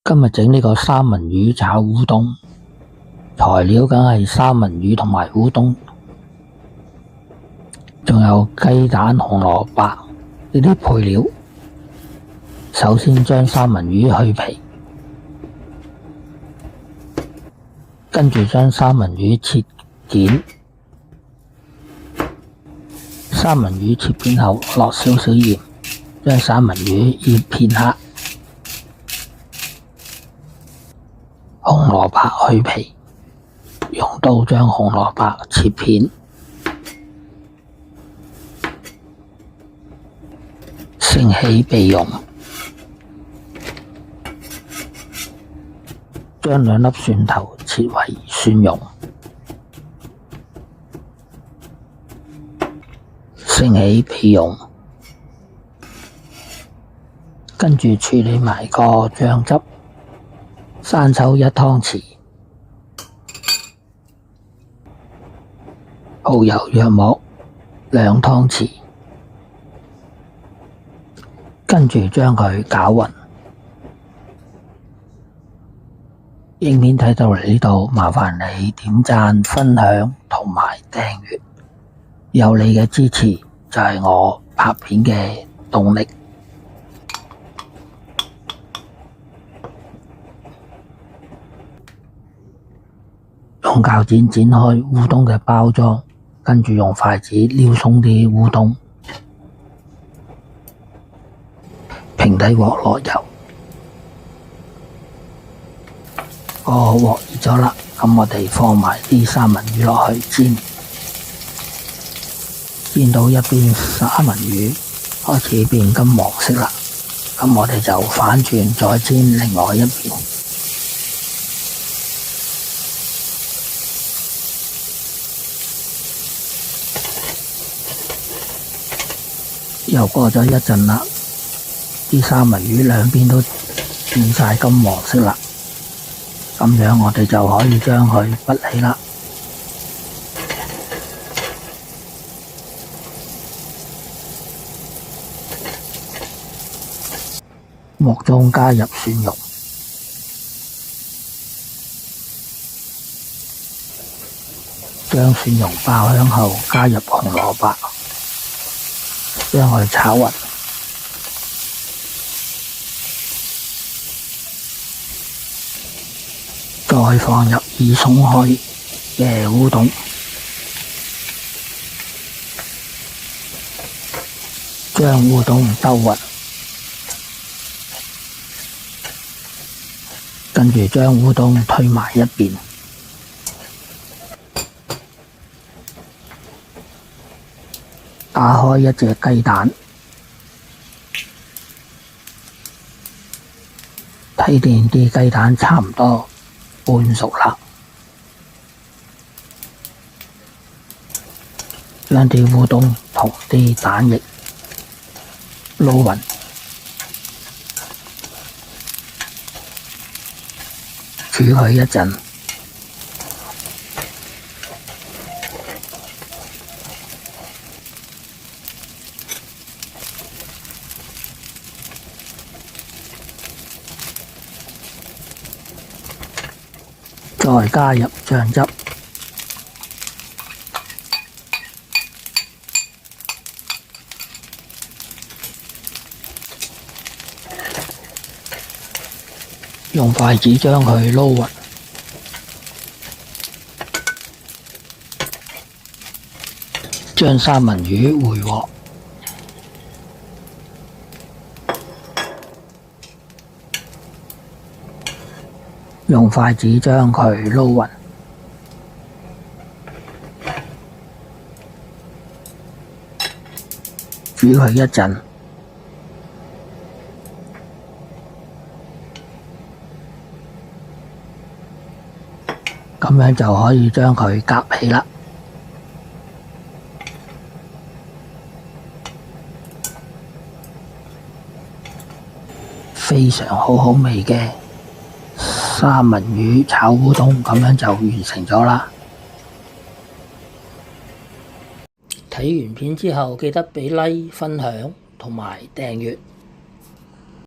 今日整呢個三文魚炒烏冬，材料梗係三文魚同埋烏冬，仲有雞蛋、紅蘿蔔呢啲配料。首先將三文魚去皮，跟住將三文魚切件。三文魚切片後，落少少鹽，將三文魚醃片刻。紅蘿蔔去皮，用刀將紅蘿蔔切片。盛起備用。將兩粒蒜頭切為蒜蓉。盛起備用。跟住處理埋個醬汁。生抽1湯匙，蠔油約莫2湯匙，跟住將佢攪勻。影片睇到嚟呢度，麻煩你點讚、分享同埋訂閱，有你嘅支持就係我拍片嘅動力。用鉸剪剪開烏冬嘅包裝，跟住用筷子撩鬆啲烏冬。平底鑊落油，個鑊熱咗啦，咁我哋放埋啲三文魚落去煎。煎到一邊三文魚開始變金黃色啦，咁我哋就反轉再煎另外一邊。又過咗一陣啦，啲三文魚兩邊都變晒金黃色啦，咁樣我哋就可以將佢拔起啦。鍋中加入蒜蓉，將蒜蓉爆香後加入紅蘿蔔。將佢炒勻，再放入已鬆開嘅烏冬，將烏冬兜勻，跟住將烏冬推埋一邊。打開一隻雞蛋，睇見啲雞蛋差唔多半熟啦，將啲烏冬同啲蛋液撈勻，煮佢一陣。再加入醬汁，用筷子將佢撈勻，將三文魚回鑊。用筷子將佢撈勻，煮佢一陣，咁樣就可以將佢夾起啦。非常好味嘅三文魚炒烏冬，咁樣就完成咗啦。睇完片之後，記得畀like、分享同埋訂閱。